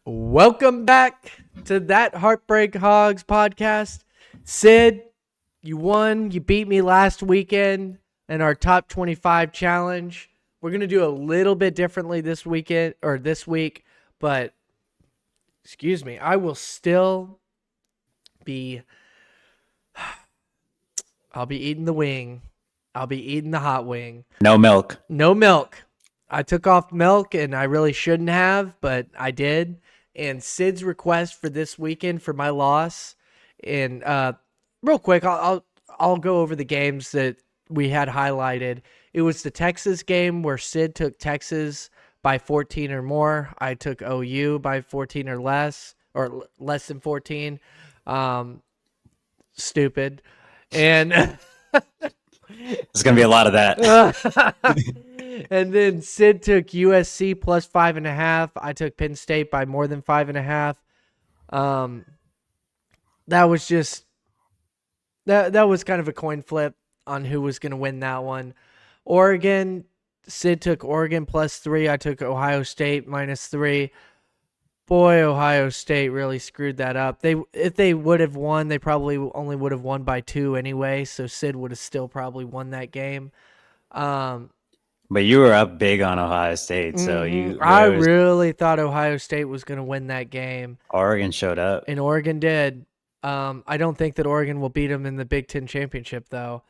Welcome back to that Heartbreak Hogs podcast. Sid, you won. You beat me last weekend in our top 25 challenge. We're going to do a little bit differently this weekend or this week, but excuse me, I will still be I'll be eating the wing. I'll be eating the hot wing. No milk. No milk. I took off milk and I really shouldn't have, but I did. And Sid's request for this weekend for my loss, and real quick, I'll go over the games that we had highlighted. It was the Texas game where Sid took Texas by 14 or more. I took OU by 14 or less, or less than 14. Stupid. And There's going to be a lot of that. And then Sid took USC plus 5.5. I took Penn State by more than 5.5. That was just that was kind of a coin flip on who was going to win that one. Oregon, Sid took Oregon plus 3. I took Ohio State minus 3. Boy, Ohio State really screwed that up. If they would have won, they probably only would have won by 2 anyway. So Sid would have still probably won that game. But you were up big on Ohio State, so I really thought Ohio State was going to win that game. Oregon showed up. And Oregon did. I don't think that Oregon will beat them in the Big Ten Championship, though.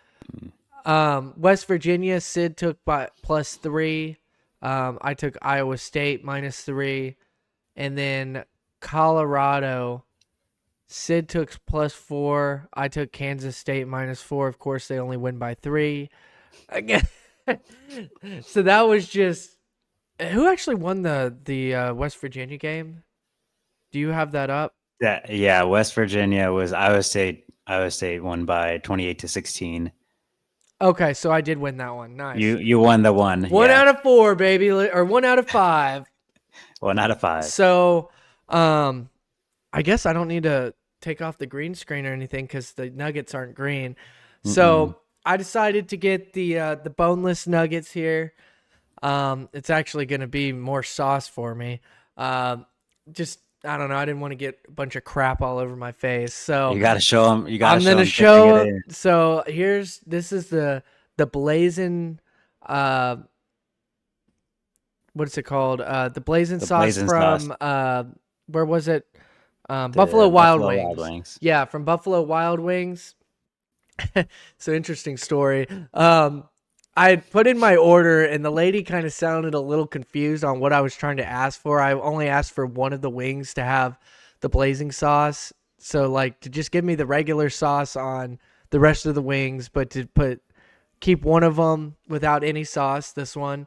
West Virginia, Sid took by plus 3. I took Iowa State minus 3. And then Colorado, Sid took plus 4. I took Kansas State minus 4. Of course, they only win by 3. Again. So that was just who actually won the West Virginia game? Do you have that up? Yeah. West Virginia was Iowa State. Iowa State won by 28-16. Okay, so I did win that one. Nice. You won the one. One out of 4, baby, or 1 out of 5. 1 out of 5. So, I guess I don't need to take off the green screen or anything because the nuggets aren't green. So I decided to get the boneless nuggets here. It's actually going to be more sauce for me. Just I don't know. I didn't want to get a bunch of crap all over my face. So you got to show them. I'm going to show. So this is the blazing. What's it called? The blazing sauce from where was it? Buffalo Wild Wings. Yeah, from Buffalo Wild Wings. So interesting story. I had put in my order and the lady kind of sounded a little confused on what I was trying to ask for. I only asked for one of the wings to have the blazing sauce. So like to just give me the regular sauce on the rest of the wings, but to keep one of them without any sauce, this one,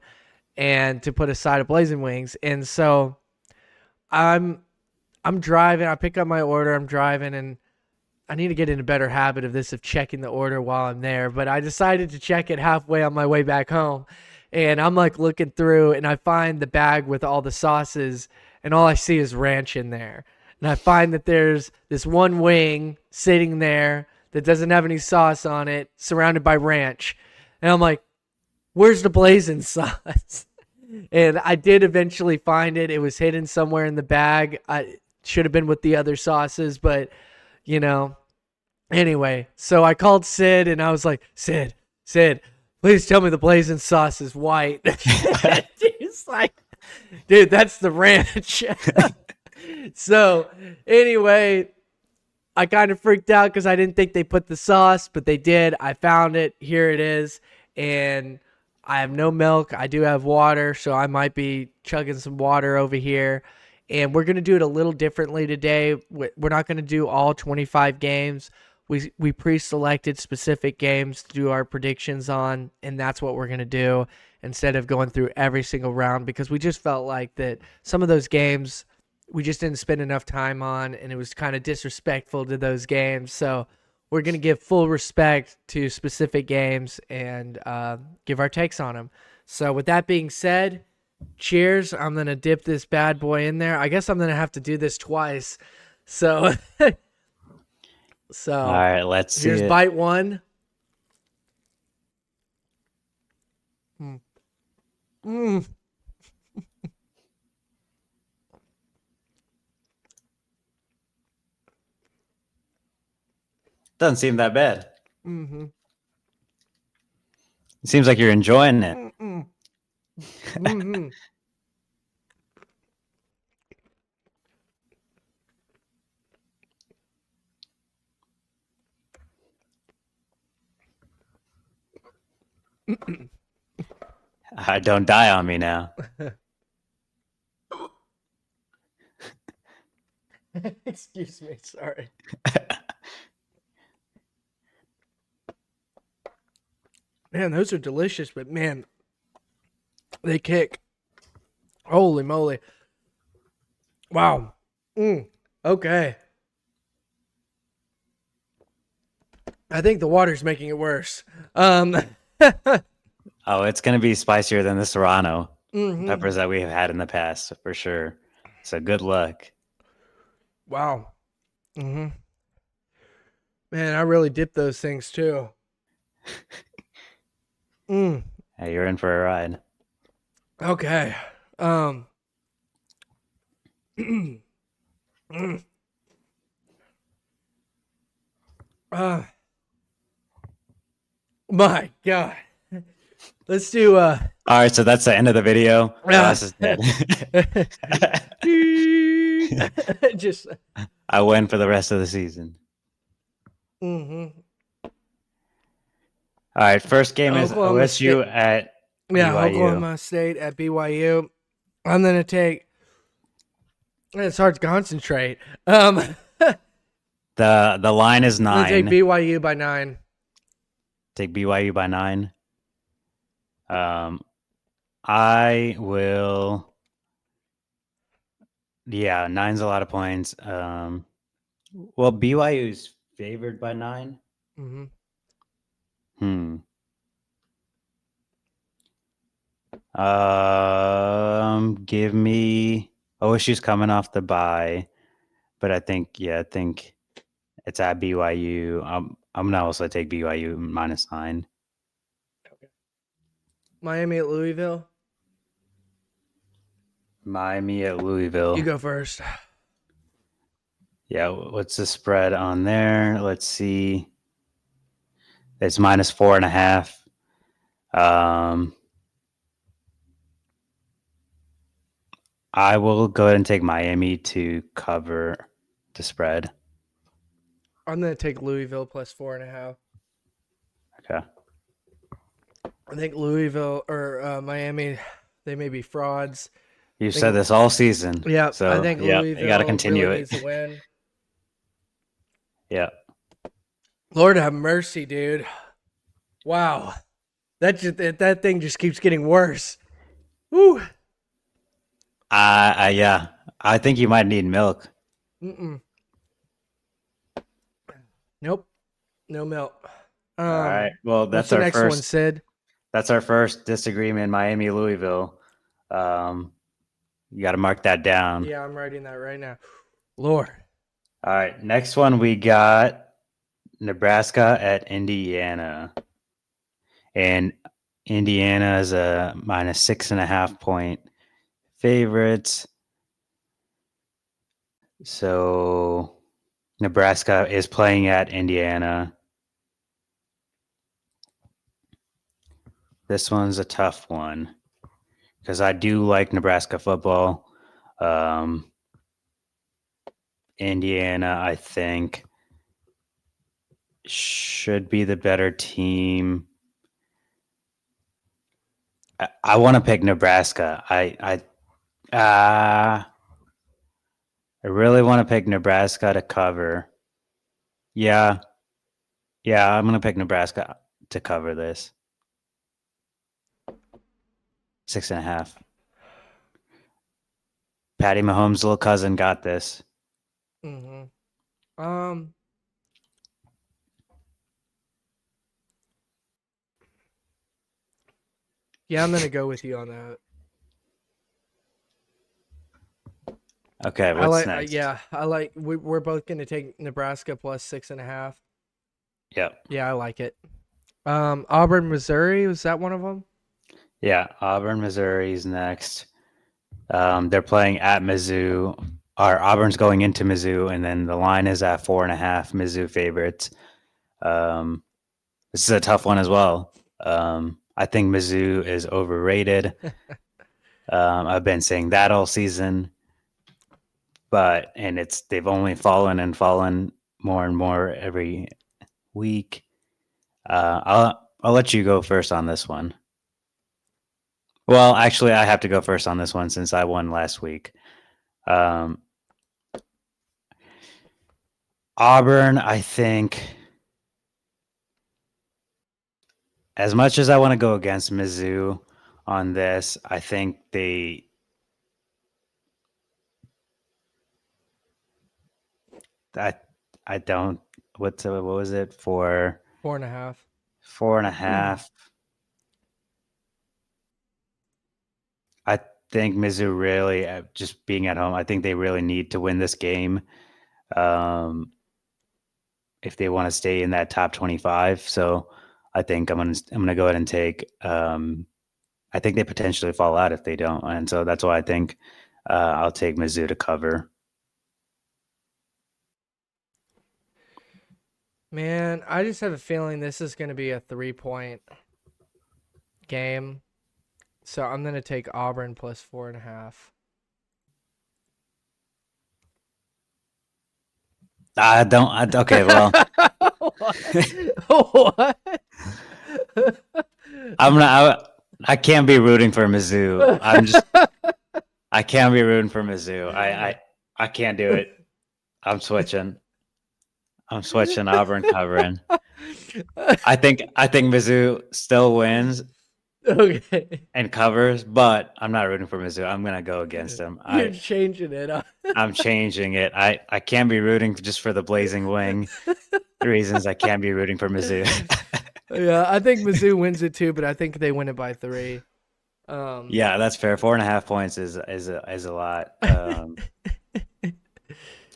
and to put a side of blazing wings. And so I'm driving, I pick up my order, I'm driving, and I need to get in a better habit of this, of checking the order while I'm there. But I decided to check it halfway on my way back home. And I'm like looking through and I find the bag with all the sauces and all I see is ranch in there. And I find that there's this one wing sitting there that doesn't have any sauce on it, surrounded by ranch. And I'm like, where's the blazing sauce? And I did eventually find it. It was hidden somewhere in the bag. I should have been with the other sauces, but you know, anyway, so I called Sid and I was like, Sid, please tell me the blazing sauce is white. He's like, dude, that's the ranch. So anyway, I kind of freaked out because I didn't think they put the sauce, but they did. I found it. Here it is. And I have no milk. I do have water, so I might be chugging some water over here. And we're going to do it a little differently today. We're not going to do all 25 games. We pre-selected specific games to do our predictions on, and that's what we're going to do instead of going through every single round, because we just felt like that some of those games we just didn't spend enough time on, and it was kind of disrespectful to those games. So we're going to give full respect to specific games and give our takes on them. So with that being said, cheers. I'm going to dip this bad boy in there. I guess I'm going to have to do this twice. So, all right, let's see. Here's bite one. Doesn't seem that bad. Mm-hmm. It seems like you're enjoying it. Mm-hmm. Don't die on me now. Excuse me, sorry. Man, those are delicious, but man, they kick. Holy moly. Wow. Okay. I think the water's making it worse. Oh, it's going to be spicier than the Serrano peppers that we have had in the past, for sure. So good luck. Wow. Man, I really dip those things too. Hey, you're in for a ride. Okay. My God. Let's do all right, so that's the end of the video. Glass is dead. Just I win for the rest of the season. All right, first game is OSU at BYU. Oklahoma State at BYU. I'm gonna take. It's hard to concentrate. The line is 9. I'm gonna take BYU by 9. Take BYU by 9. I will. Yeah, 9's a lot of points. Well, BYU's favored by 9. Give me OSU's coming off the bye, but I think it's at BYU. I'm gonna also take BYU minus 9. Okay. Miami at Louisville. Miami at Louisville. You go first. Yeah, what's the spread on there? Let's see. It's minus 4.5. I will go ahead and take Miami to cover the spread. I'm gonna take Louisville plus 4.5. Okay. I think Louisville or Miami, they may be frauds. You've said this all season. Yeah, so I think Louisville you got to continue really it. needs to win. Yeah. Lord have mercy, dude. Wow, that thing just keeps getting worse. Woo. Yeah. I think you might need milk. Nope. No milk. All right. Well, that's the our next first one, Sid. That's our first disagreement, Miami, Louisville. You got to mark that down. Yeah, I'm writing that right now. Lord. All right. Next one, we got Nebraska at Indiana. And Indiana is a minus 6.5 point favorites. So Nebraska is playing at Indiana. This one's a tough one because I do like Nebraska football. Indiana, I think, should be the better team. I want to pick Nebraska. I really want to pick Nebraska to cover. Yeah, I'm going to pick Nebraska to cover this. 6.5. Patty Mahomes' little cousin got this. Yeah, I'm gonna go with you on that. Okay, what's next? We're both gonna take Nebraska plus 6.5. Yep. Yeah, I like it. Auburn, Missouri, was that one of them? Yeah, Auburn, Missouri is next. They're playing at Mizzou. Auburn's going into Mizzou, and then the line is at 4.5. Mizzou favorites. This is a tough one as well. I think Mizzou is overrated. I've been saying that all season, and they've only fallen and fallen more and more every week. I'll let you go first on this one. Well, actually, I have to go first on this one since I won last week. Auburn, I think, as much as I want to go against Mizzou on this, I think I don't. What was it for? 4.5. 4.5. I think Mizzou really, just being at home, I think they really need to win this game if they want to stay in that top 25. So I think I'm gonna go ahead and take. I think they potentially fall out if they don't, and so that's why I think I'll take Mizzou to cover. Man, I just have a feeling this is going to be a 3-point game. So I'm going to take Auburn plus 4.5. Okay, well. What? I can't be rooting for Mizzou. I can't be rooting for Mizzou. I can't do it. I'm switching Auburn covering. I think Mizzou still wins. Okay. And covers, but I'm not rooting for Mizzou. I'm gonna go against them. You're changing it. I'm changing it. I can't be rooting just for the Blazing Wing reasons. I can't be rooting for Mizzou. Yeah, I think Mizzou wins it too, but I think they win it by 3. Yeah, that's fair. 4.5 points is a lot.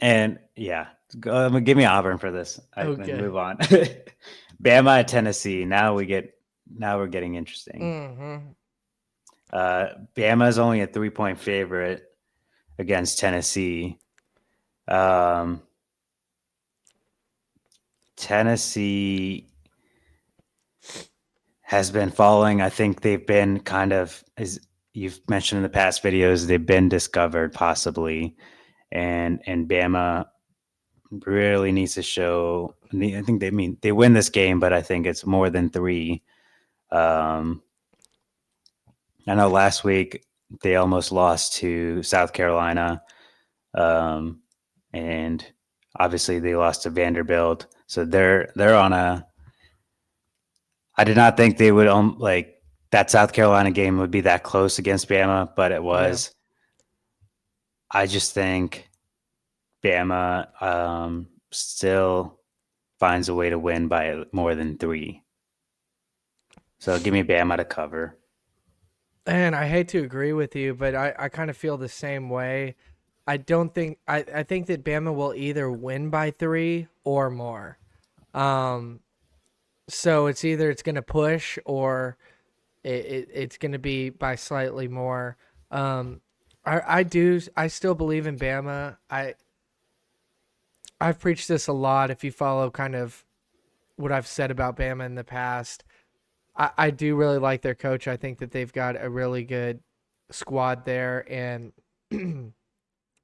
And yeah, give me Auburn for this. Okay. Move on. Bama at Tennessee. Now we're getting interesting. Mm-hmm. Bama is only a 3-point favorite against Tennessee. Tennessee has been falling. I think they've been kind of, as you've mentioned in the past videos, they've been discovered possibly, and Bama really needs to show. I think they win this game, but I think it's more than 3. I know last week they almost lost to South Carolina, and obviously they lost to Vanderbilt. So they're on a. I did not think they would that South Carolina game would be that close against Bama, but it was. Yeah. I just think Bama still finds a way to win by more than 3. So give me Bama to cover. And I hate to agree with you, but I kind of feel the same way. I don't think I think that Bama will either win by 3 or more. So it's either it's going to push or it's going to be by slightly more. I still believe in Bama. I've preached this a lot. If you follow kind of what I've said about Bama in the past, I do really like their coach. I think that they've got a really good squad there, and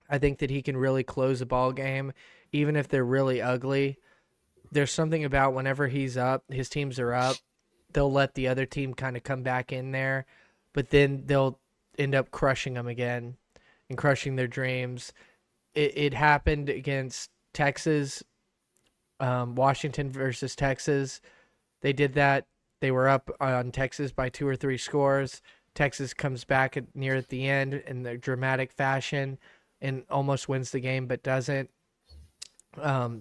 I think that he can really close a ball game, even if they're really ugly. There's something about whenever he's up, his teams are up, they'll let the other team kind of come back in there, but then they'll end up crushing them again and crushing their dreams. It happened against Texas, Washington versus Texas. They did that. They were up on Texas by 2 or 3 scores. Texas comes back near at the end in the dramatic fashion and almost wins the game, but doesn't.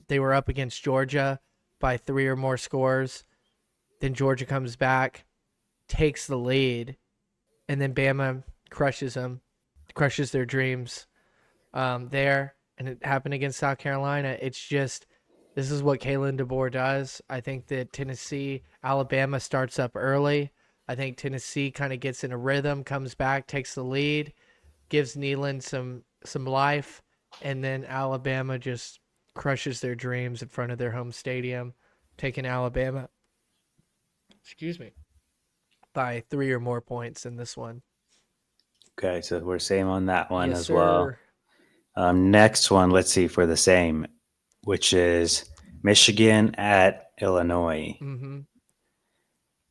They were up against Georgia by 3 or more scores. Then Georgia comes back, takes the lead, and then Bama crushes them, crushes their dreams there. And it happened against South Carolina. It's just, this is what Kalen DeBoer does. I think that Alabama starts up early. I think Tennessee kind of gets in a rhythm, comes back, takes the lead, gives Neyland some life, and then Alabama just crushes their dreams in front of their home stadium. taking Alabama. Excuse me. By 3 or more points in this one. Okay, so we're same on that one Yes, as well. sir. Next one, let's see for the same, which is Michigan at Illinois. Mm-hmm.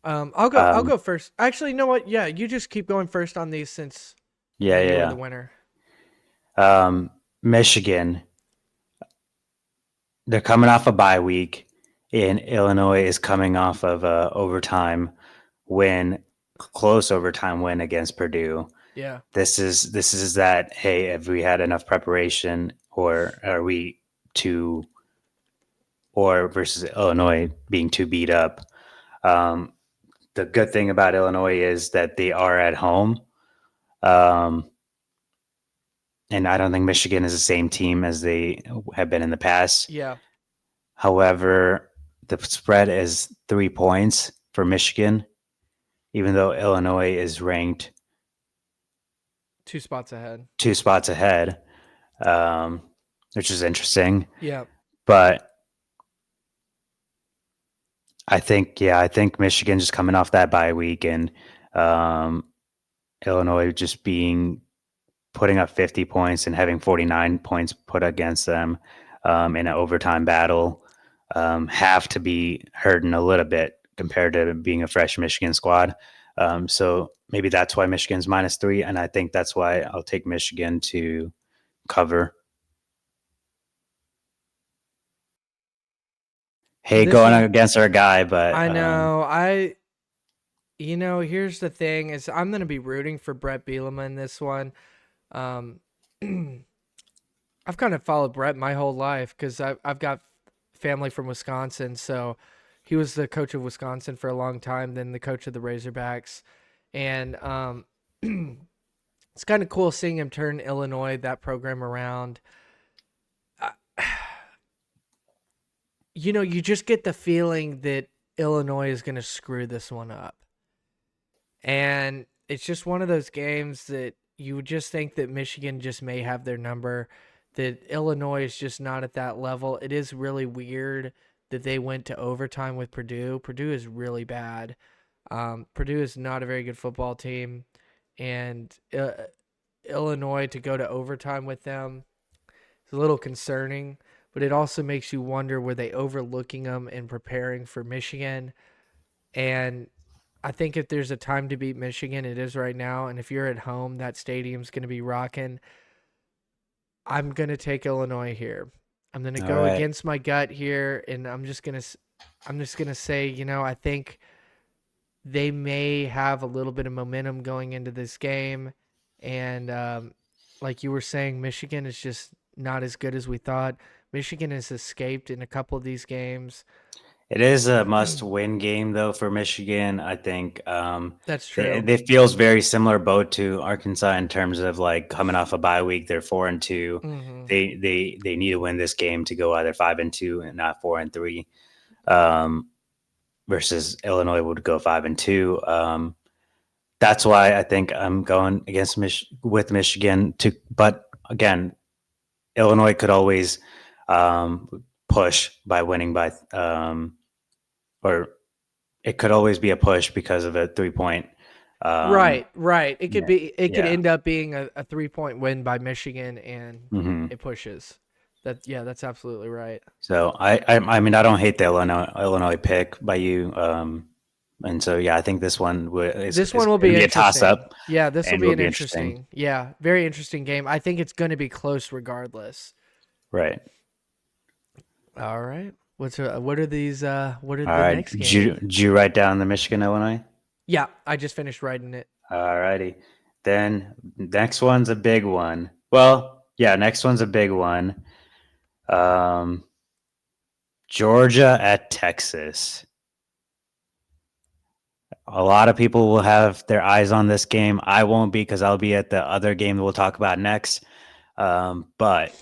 I'll go first. Actually, you know what? Yeah, you just keep going first on these since you were the winner. Michigan, they're coming off a bye week, and Illinois is coming off of a overtime win, close overtime win against Purdue. Yeah. This is that, hey, have we had enough preparation, or are we too, or versus Illinois being too beat up? The good thing about Illinois is that they are at home. And I don't think Michigan is the same team as they have been in the past. Yeah. However, the spread is 3 points for Michigan, even though Illinois is ranked 2 spots ahead. 2 spots ahead, which is interesting. Yeah. But I think Michigan just coming off that bye week, and Illinois just putting up 50 points and having 49 points put against them in an overtime battle have to be hurting a little bit compared to being a fresh Michigan squad. So maybe that's why Michigan's -3, and I think that's why I'll take Michigan to cover. Hey, going against our guy, but I know. Here's the thing: is I'm going to be rooting for Brett Bielema in this one. I've kind of followed Brett my whole life because I've got family from Wisconsin, so he was the coach of Wisconsin for a long time, then the coach of the Razorbacks, and it's kind of cool seeing him turn Illinois, that program, around. You just get the feeling that Illinois is going to screw this one up. And it's just one of those games that you would just think that Michigan just may have their number, that Illinois is just not at that level. It is really weird that they went to overtime with Purdue. Purdue is really bad. Purdue is not a very good football team. And Illinois to go to overtime with them is a little concerning. But it also makes you wonder, were they overlooking them and preparing for Michigan? And I think if there's a time to beat Michigan, it is right now. And if you're at home, that stadium's going to be rocking. I'm going to take Illinois here. I'm going to go against my gut here, and I'm just going to say, I think they may have a little bit of momentum going into this game. And like you were saying, Michigan is just not as good as we thought. Michigan has escaped in a couple of these games. It is a must-win game, though, for Michigan. I think that's true. It feels very similar both to Arkansas in terms of like coming off a bye week. They're 4-2. Mm-hmm. They need to win this game to go either 5-2 and not 4-3. Versus Illinois would go 5-2. That's why I think I'm going against with Michigan. But again, Illinois could always push by winning by, or it could always be a push because of a 3-point. Right. It could be. It could end up being a 3-point win by Michigan, and it pushes. That's absolutely right. So I mean, I don't hate the Illinois pick by you. And so I think this one will be a toss up. Yeah, this will be an interesting. Yeah, very interesting game. I think it's going to be close regardless. Right. All right. What are these? What are the right. next games? Did you write down the Michigan Illinois? Yeah, I just finished writing it. All righty. Then next one's a big one. Well, next one's a big one. Georgia at Texas. A lot of people will have their eyes on this game. I won't be because I'll be at the other game that we'll talk about next. But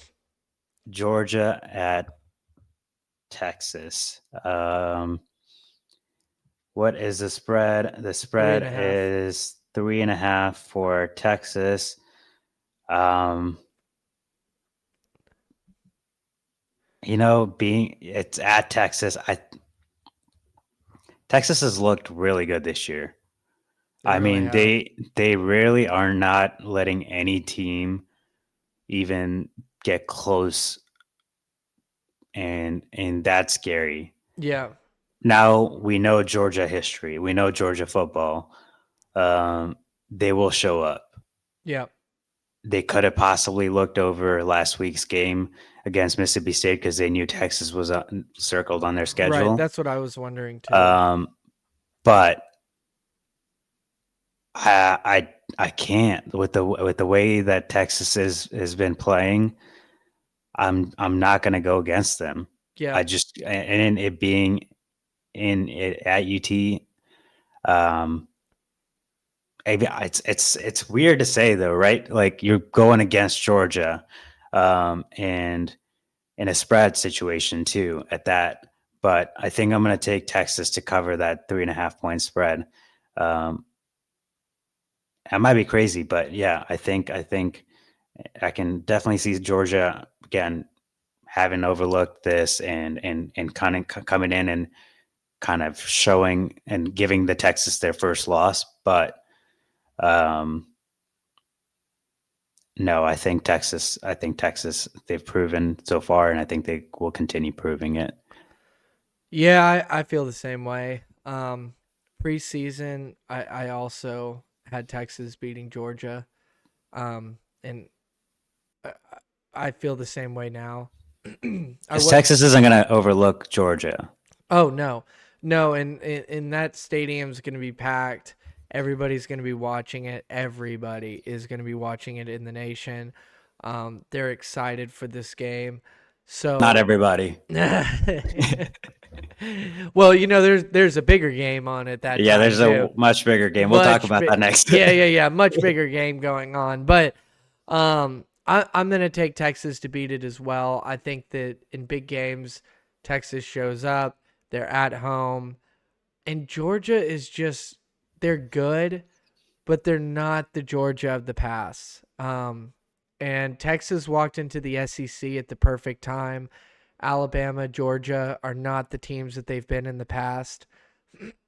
Georgia at Texas. What is the spread? The spread is 3.5 for Texas. It's at Texas. Texas has looked really good this year. They really have. They really are not letting any team even get close, and that's scary. Yeah. Now we know Georgia history. We know Georgia football. They will show up. Yeah. They could have possibly looked over last week's game against Mississippi State because they knew Texas was circled on their Right. schedule. That's what I was wondering too. But I can't with the way that Texas has been playing. I'm not going to go against them. Yeah. I just, and it being at UT, it's weird to say though, right? Like you're going against Georgia, and in a spread situation too at that. But I think I'm going to take Texas to cover that 3.5 point spread. I might be crazy, but yeah, I think I can definitely see Georgia again having overlooked this and kind of coming in and kind of showing and giving the Texas their first loss. But no, I think Texas. They've proven so far, and I think they will continue proving it. Yeah, I feel the same way. Preseason, I also had Texas beating Georgia, and I, I feel the same way now. Because Texas isn't going to overlook Georgia. Oh no, no, and that stadium's going to be packed. Everybody's going to be watching it. Everybody is going to be watching it in the nation. They're excited for this game. So not everybody. Well, there's a bigger game on at that time. There's a much bigger game. We'll talk about that next. Yeah. Much bigger game going on. But I'm gonna take Texas to beat it as well. I think that in big games, Texas shows up. They're at home, and Georgia is they're good, but they're not the Georgia of the past. And Texas walked into the SEC at the perfect time. Alabama, Georgia are not the teams that they've been in the past.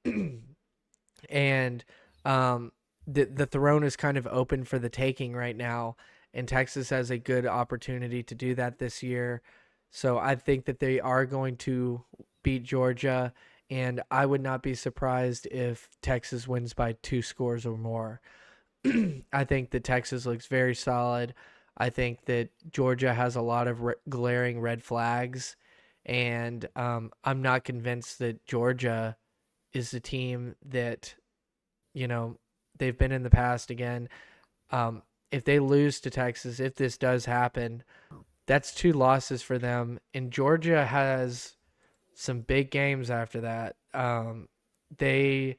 And the throne is kind of open for the taking right now, and Texas has a good opportunity to do that this year. So I think that they are going to beat Georgia, and I would not be surprised if Texas wins by 2 scores or more. I think that Texas looks very solid. I think that Georgia has a lot of glaring red flags, and I'm not convinced that Georgia is the team that they've been in the past again. If they lose to Texas, if this does happen, that's 2 losses for them. And Georgia has some big games after that. They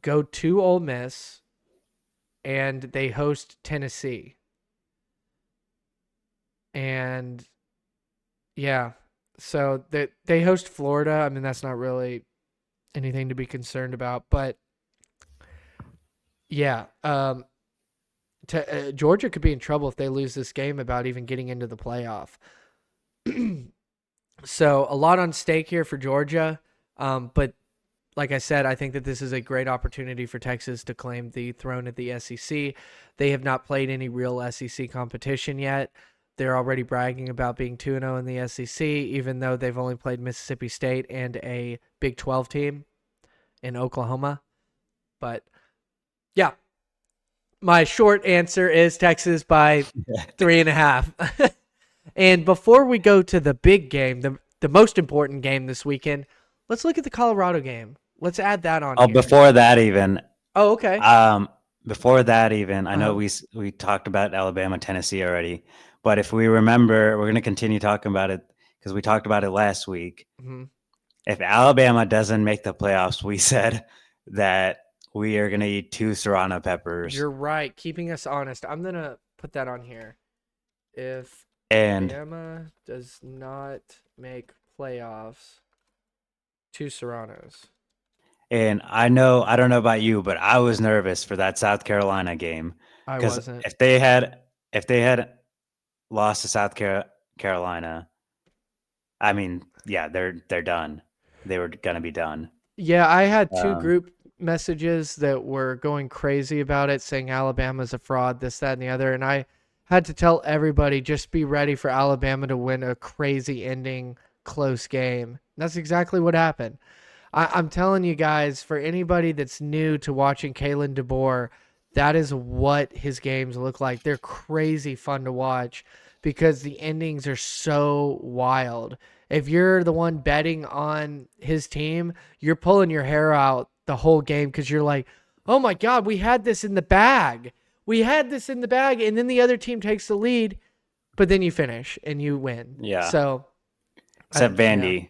go to Ole Miss and they host Tennessee. And yeah, so they host Florida. I mean, that's not really anything to be concerned about, but yeah, Georgia could be in trouble if they lose this game about even getting into the playoff. So a lot on stake here for Georgia, but like I said, I think that this is a great opportunity for Texas to claim the throne at the SEC. They have not played any real SEC competition yet. They're already bragging about being 2-0 in the SEC, even though they've only played Mississippi State and a Big 12 team in Oklahoma. But yeah, my short answer is Texas by 3.5. And before we go to the big game, the most important game this weekend, let's look at the Colorado game. Let's add that on. Here. Before that even. Oh, okay. Before that even, I know we talked about Alabama, Tennessee already, but if we remember, we're going to continue talking about it because we talked about it last week. Mm-hmm. If Alabama doesn't make the playoffs, we said that we are going to eat 2 serrano peppers. You're right. Keeping us honest. I'm going to put that on here. If Alabama does not make playoffs, 2 serranos. And I don't know about you, but I was nervous for that South Carolina game. I wasn't. If they had lost to South Carolina, I mean, yeah, they're done. They were going to be done. Yeah, I had two Um, group messages that were going crazy about it, saying Alabama's a fraud, this, that, and the other. And I had to tell everybody just be ready for Alabama to win a crazy ending, close game. That's exactly what happened. I'm telling you guys, for anybody that's new to watching Kalen DeBoer, that is what his games look like. They're crazy fun to watch because the endings are so wild. If you're the one betting on his team, you're pulling your hair out the whole game because you're like, oh my God, we had this in the bag. We had this in the bag. And then the other team takes the lead, but then you finish and you win. yeah. So, Except yeah. Vandy.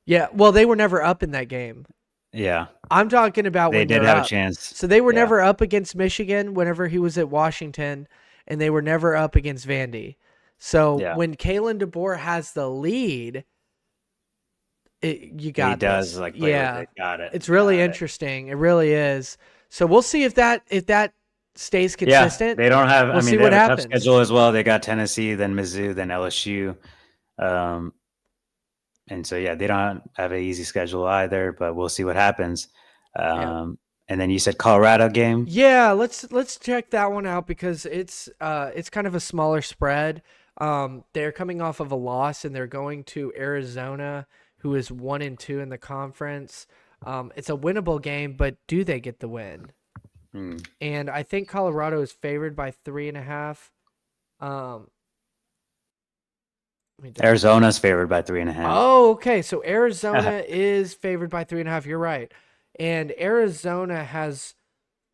Yeah, well, they were never up in that game. Yeah. I'm talking about They when did they're have up. a chance. So they were Yeah. never up against Michigan whenever he was at Washington, and they were never up against Vandy. So Yeah. when Kalen DeBoer has the lead, you got He does this. like play Yeah, with it. Got it. it's really interesting. It really is. So we'll see if that stays consistent. Yeah, they don't have. We'll see they what have a tough happens. schedule as well. They got Tennessee, then Mizzou, then LSU, and so yeah, they don't have an easy schedule either. But we'll see what happens. Yeah. And then you said Colorado game. Yeah, let's check that one out because it's kind of a smaller spread. They're coming off of a loss and they're going to Arizona, who is 1-2 in the conference. It's a winnable game, but do they get the win? And I think Colorado is favored by 3.5. Arizona's favored by 3.5. Oh, okay. So Arizona is favored by 3.5. You're right. And Arizona has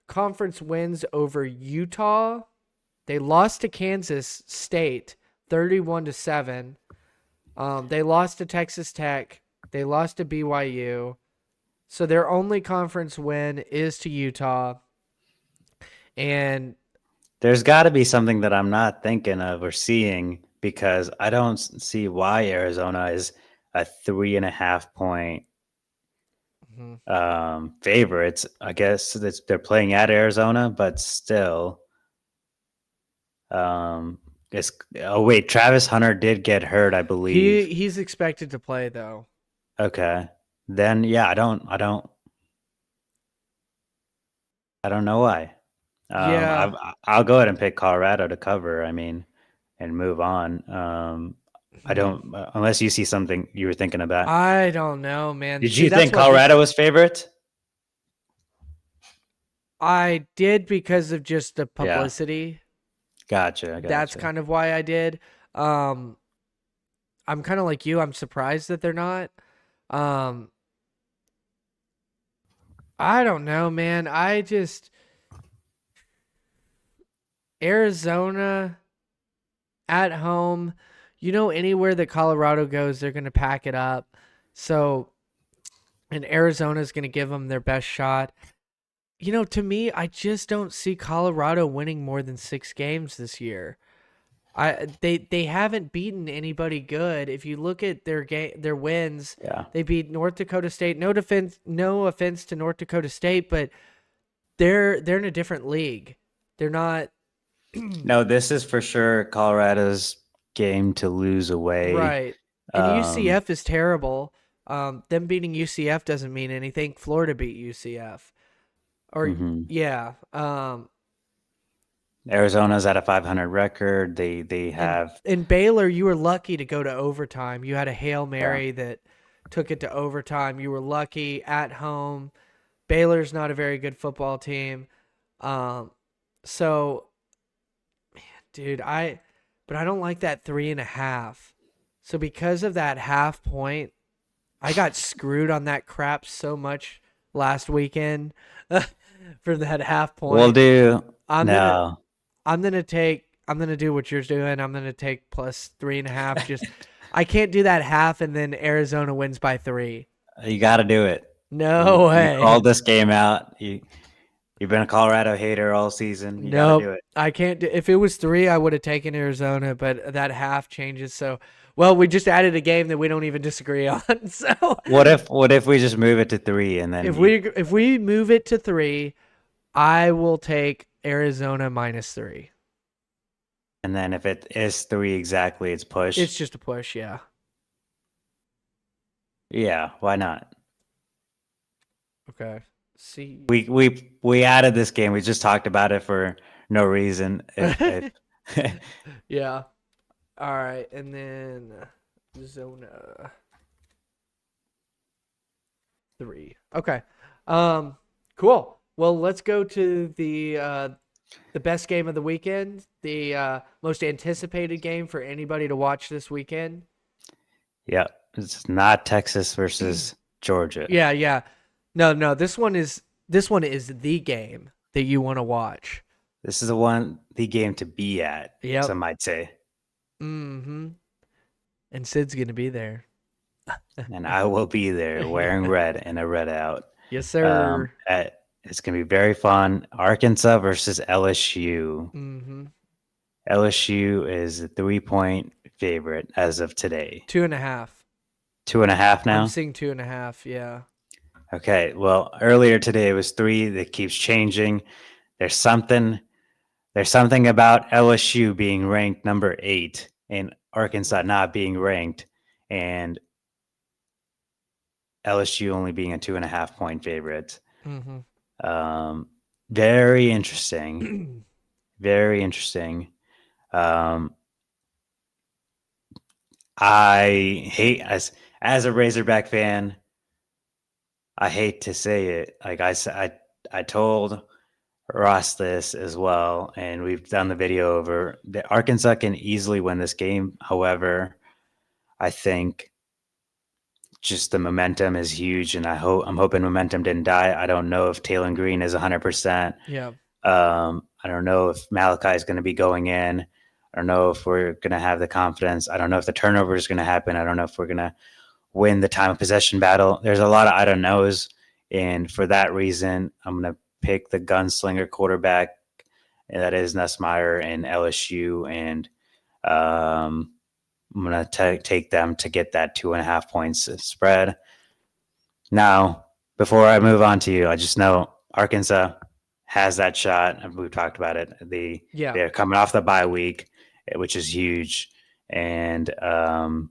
conference wins over Utah. They lost to Kansas State 31-7. They lost to Texas Tech. They lost to BYU. So their only conference win is to Utah. And there's got to be something that I'm not thinking of or seeing because I don't see why Arizona is a 3.5 point favorites. I guess they're playing at Arizona, but still. Wait, Travis Hunter did get hurt, I believe. He's expected to play though. Okay. Then yeah, I don't know why. Yeah. I'll go ahead and pick Colorado to cover. I mean, and move on. I don't unless you see something you were thinking about. I don't know, man. Did you think Colorado was favorite? I did because of just the publicity. Gotcha. That's kind of why I did. I'm kind of like you. I'm surprised that they're not. I don't know, man. Arizona at home, anywhere that Colorado goes, they're going to pack it up. So, and Arizona's going to give them their best shot. To me, I just don't see Colorado winning more than 6 games this year. They haven't beaten anybody good. If you look at their wins, they beat North Dakota State. No offense to North Dakota State, but they're in a different league. They're not. No, this is for sure Colorado's game to lose away. Right. And UCF is terrible. Them beating UCF doesn't mean anything. Florida beat UCF. Or yeah. Arizona's at a 500 record. They have in Baylor. You were lucky to go to overtime. You had a Hail Mary that took it to overtime. You were lucky at home. Baylor's not a very good football team. So, man, dude, but I don't like that 3.5. So because of that half point, I got screwed on that crap so much last weekend for that half point. We'll do. I'm gonna do what you're doing. I'm gonna take plus 3.5. Just I can't do that half and then Arizona wins by 3. You got to do it. No way. You called this game out. You've been a Colorado hater all season. You got to do it. I can't do. If it was 3, I would have taken Arizona, but that half changes. So, well, we just added a game that we don't even disagree on. So what if we just move it to 3 and then if we move it to 3, I will take Arizona -3. And then if it is 3 exactly, it's push. It's just a push, yeah. Yeah, why not? Okay. See. We added this game. We just talked about it for no reason. If Yeah. All right, and then Zona 3. Okay. Um. Cool. Well, let's go to the best game of the weekend, the most anticipated game for anybody to watch this weekend. yeah, it's not Texas versus Georgia. Yeah, yeah. No, no. This one is the game that you want to watch. This is the game to be at. Yep. Some might say, Mm-hmm. And Sid's gonna be there. and I will be there wearing Yeah. red and a red out. Yes, sir. It's gonna be very fun. Arkansas versus LSU. Mm-hmm. LSU is a 3-point favorite as of today. 2.5. 2.5 I'm now. seeing 2.5. Yeah. Okay. Well, earlier today it was 3. That keeps changing. There's something. There's something about LSU being ranked number 8 and Arkansas not being ranked, and LSU only being a 2.5-point favorite. Mm-hmm. Very interesting. Very interesting. I hate as a Razorback fan. I hate to say it. Like I told Ross this as well, and we've done the video over. The Arkansas can easily win this game. However, I think just the momentum is huge, and I'm hoping momentum didn't die. I don't know if Taylor Green is 100%. Yeah. I don't know if Malachi is going to be going in. I don't know if we're going to have the confidence. I don't know if the turnover is going to happen. I don't know if we're going to win the time of possession battle. There's a lot of I don't knows, and for that reason, I'm going to pick the gunslinger quarterback, and that is Nussmeier and LSU, and I'm going to take them to get that 2.5 points spread. Now, before I move on to you, I just know Arkansas has that shot. We've talked about it. They're coming off the bye week, which is huge, and I'll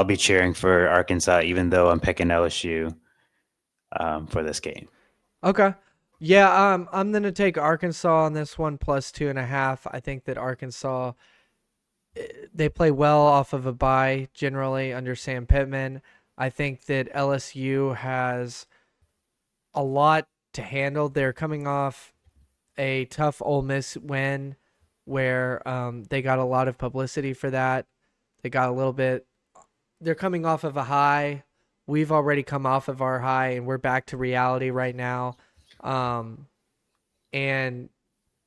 be cheering for Arkansas, even though I'm picking LSU for this game. Okay. Yeah, I'm gonna take Arkansas on this one plus 2.5. I think that Arkansas they play well off of a bye generally under Sam Pittman. I think that LSU has a lot to handle. They're coming off a tough Ole Miss win where they got a lot of publicity for that. They got a little bit. They're coming off of a high. We've already come off of our high, and we're back to reality right now. And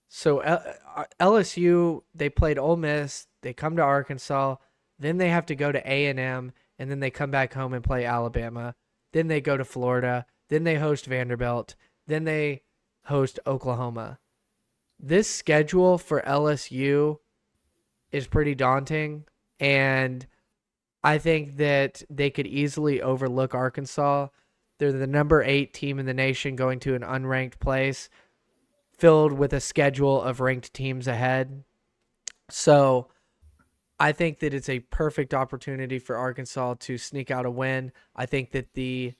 so LSU, they played Ole Miss. They come to Arkansas. Then they have to go to A&M, and then they come back home and play Alabama. Then they go to Florida. Then they host Vanderbilt. Then they host Oklahoma. This schedule for LSU is pretty daunting, and I think that they could easily overlook Arkansas. They're the number 8 team in the nation going to an unranked place filled with a schedule of ranked teams ahead. So I think that it's a perfect opportunity for Arkansas to sneak out a win. I think that the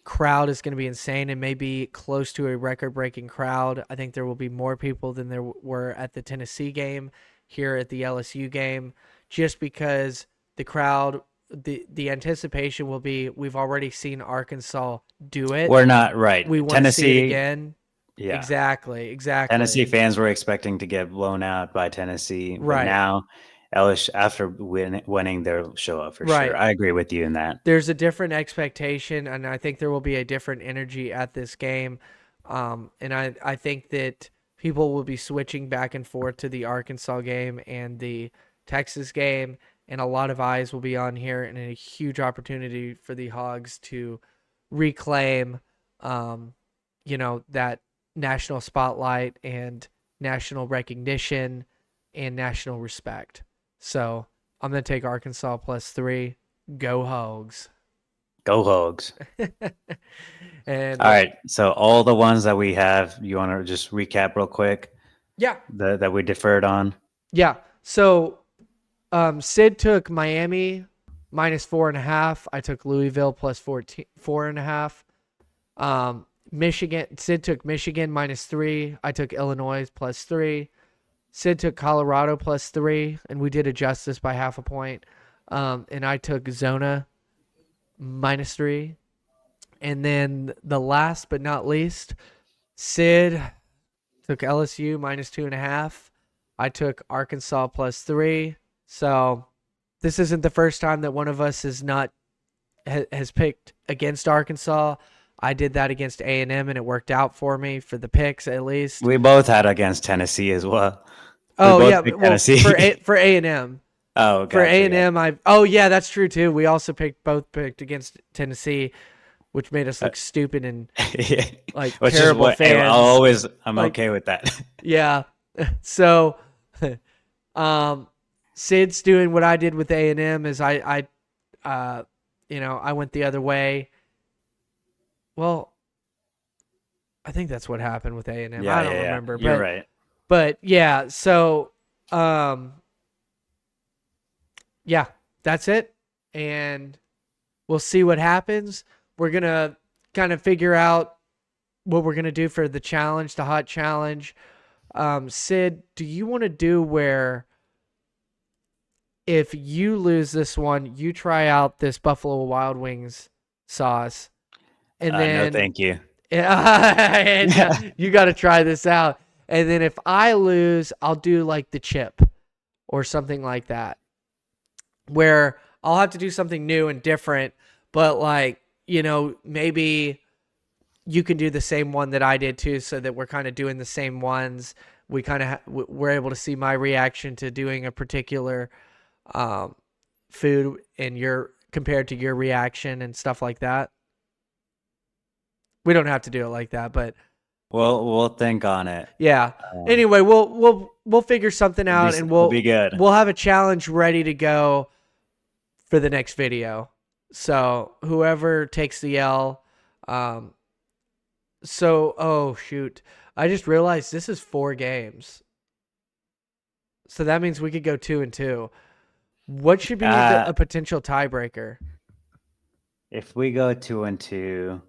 crowd is going to be insane and maybe close to a record-breaking crowd. I think there will be more people than there were at the Tennessee game here at the LSU game, just because the crowd, the anticipation will be, we've already seen Arkansas do it. We're not right. We want to see it again. Yeah, exactly. Tennessee fans were expecting to get blown out by Tennessee, but right now LSU, after winning, they'll show up for sure. I agree with you in that. There's a different expectation, and I think there will be a different energy at this game. And I think that people will be switching back and forth to the Arkansas game and the Texas game, and a lot of eyes will be on here, and a huge opportunity for the Hogs to reclaim, that national spotlight and national recognition and national respect. So I'm going to take Arkansas plus 3. Go Hogs. Go Hogs. And all right. So all the ones that we have, you want to just recap real quick? Yeah. That we deferred on? Yeah. So Sid took Miami minus 4.5. I took Louisville plus 4.5. Michigan. Sid took Michigan minus 3. I took Illinois plus 3. Sid took Colorado plus 3, and we did adjust this by half a point. And I took Zona minus 3. And then the last but not least, Sid took LSU minus 2.5. I took Arkansas plus 3. So this isn't the first time that one of us has picked against Arkansas. I did that against A&M, and it worked out for me for the picks at least. We both had against Tennessee as well. Oh yeah, well, for A&M. Oh, gotcha, for A&M, yeah, that's true too. We also both picked against Tennessee, which made us look stupid and like which terrible fans. I'm okay with that. Yeah. So, Sid's doing what I did with A&M is I went the other way. Well, I think that's what happened with A&M. I don't remember. You're right. But yeah, so yeah, that's it. And we'll see what happens. We're going to kind of figure out what we're going to do for the challenge, the hot challenge. Sid, do you want to do where if you lose this one, you try out this Buffalo Wild Wings sauce? And then no, thank you. And you got to try this out. And then if I lose, I'll do like the chip or something like that, where I'll have to do something new and different, but like, maybe you can do the same one that I did too, so that we're kind of doing the same ones. We kind of we're able to see my reaction to doing a particular food and compared to your reaction and stuff like that. We don't have to do it like that, but we'll think on it. Yeah. Anyway, we'll figure something out, and we'll be good. We'll have a challenge ready to go for the next video. So whoever takes the L, oh shoot, I just realized this is 4 games. So that means we could go 2-2. What should be a potential tiebreaker? If we go 2-2,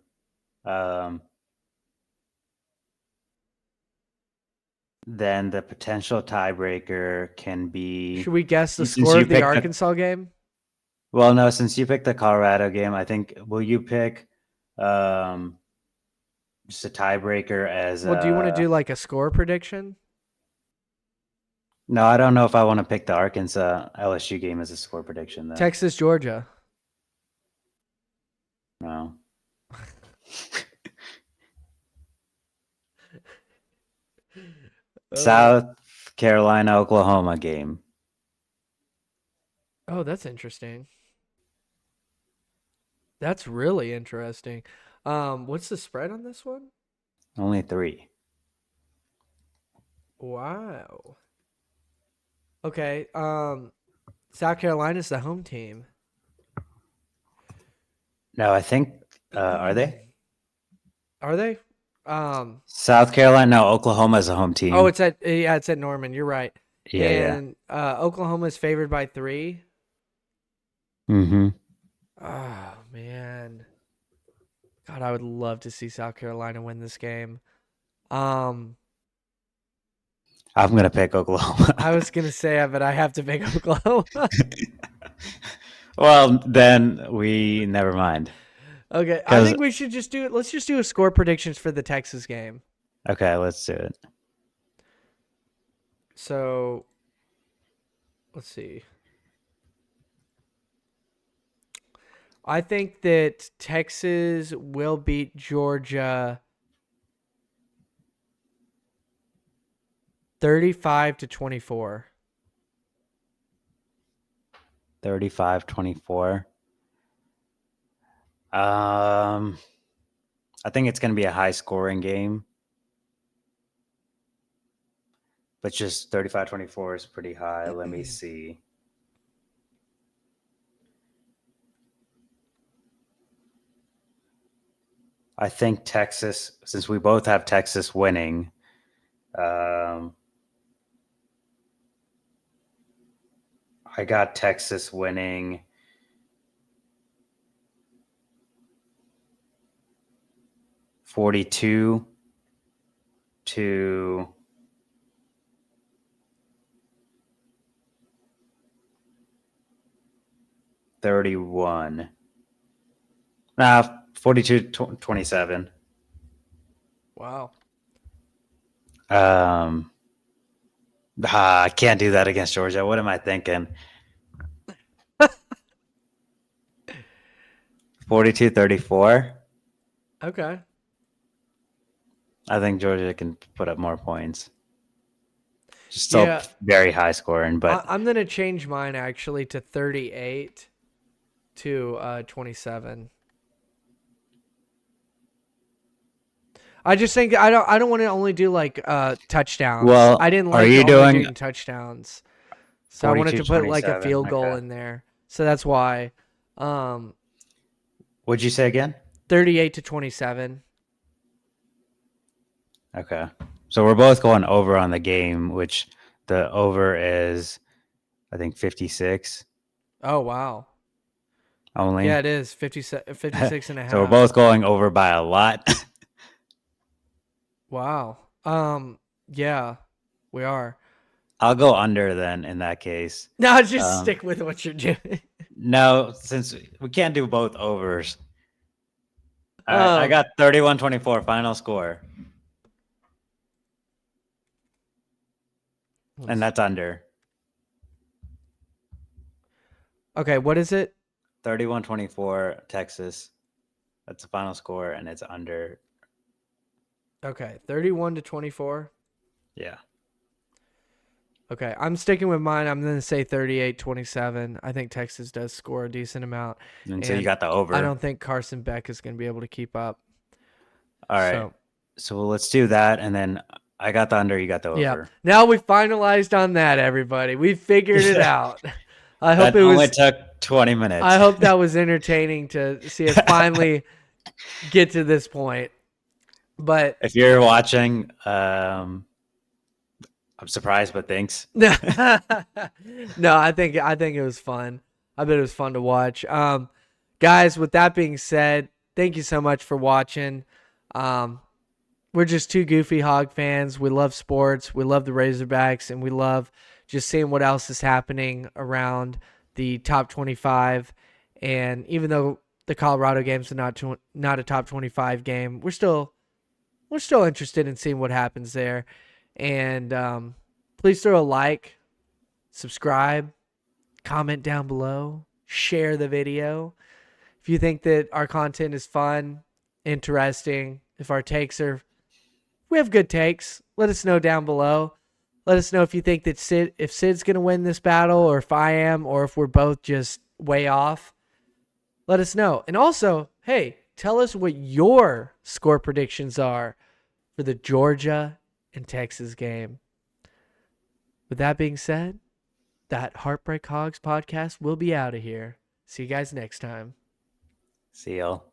then the potential tiebreaker can be. Should we guess the score of the Arkansas game? Well, no, since you picked the Colorado game, I think, will you pick just a tiebreaker as do you want to do like a score prediction? No, I don't know if I want to pick the Arkansas LSU game as a score prediction, though. Texas, Georgia. No. South Carolina, Oklahoma game. Oh, that's interesting. That's really interesting. What's the spread on this one? Only 3. Wow. Okay. South Carolina's the home team. No, I think are they? Are they? South Carolina, no, Oklahoma's a home team. Oh, it's at Norman. You're right. Yeah, and Oklahoma's favored by 3. Mm-hmm. Oh man, God, I would love to see South Carolina win this game. I'm gonna pick Oklahoma. I was gonna say, but I have to pick Oklahoma. Well, then never mind. Okay, I think we should just do it. Let's just do a score predictions for the Texas game. Okay, let's do it. So, let's see. I think that Texas will beat Georgia 35-24. 35-24. I think it's going to be a high scoring game. But just 35-24 is pretty high. Let me see. I think Texas, since we both have Texas winning, I got Texas winning 42 to 31. 42-27. Wow. I can't do that against Georgia. What am I thinking? 42-34. Okay. I think Georgia can put up more points. Still very high scoring, but I'm gonna change mine actually to 38 to 27. I just think I don't want to only do like touchdowns. Well, I didn't are like you only doing doing touchdowns, so I wanted to put like a field goal in there. So that's why. What'd you say again? 38 to 27. Okay, so we're both going over on the game, which the over is, I think, 56. Oh wow. Only. Yeah, it is 56 and a half. So we're both going over by a lot. Wow. Yeah, we are. I'll go under then in that case. No, just stick with what you're doing. No, since we can't do both overs. All right, I got 31-24 final score. And that's under. Okay, what is it? 31-24 Texas. That's the final score, and it's under. Okay, 31 to 24. Yeah. Okay, I'm sticking with mine. I'm going to say 38-27. I think Texas does score a decent amount. And so you got the over. I don't think Carson Beck is going to be able to keep up. All right. So let's do that, and then I got the under, you got the over. Yeah. Now we finalized on that, everybody. We figured it out. I hope it only took 20 minutes. I hope that was entertaining to see us finally get to this point. But if you're watching, I'm surprised, but thanks. No, I think it was fun. I bet it was fun to watch. Guys, with that being said, thank you so much for watching. We're just two goofy Hog fans. We love sports. We love the Razorbacks, and we love just seeing what else is happening around the top 25. And even though the Colorado games are not a top 25 game, we're still interested in seeing what happens there. And please throw a like, subscribe, comment down below, share the video. If you think that our content is fun, interesting, if our takes are, we have good takes, let us know down below. Let us know if you think that Sid's going to win this battle, or if I am, or if we're both just way off. Let us know. And also, hey, tell us what your score predictions are for the Georgia and Texas game. With that being said, that Heartbreak Hogs podcast will be out of here. See you guys next time. See y'all.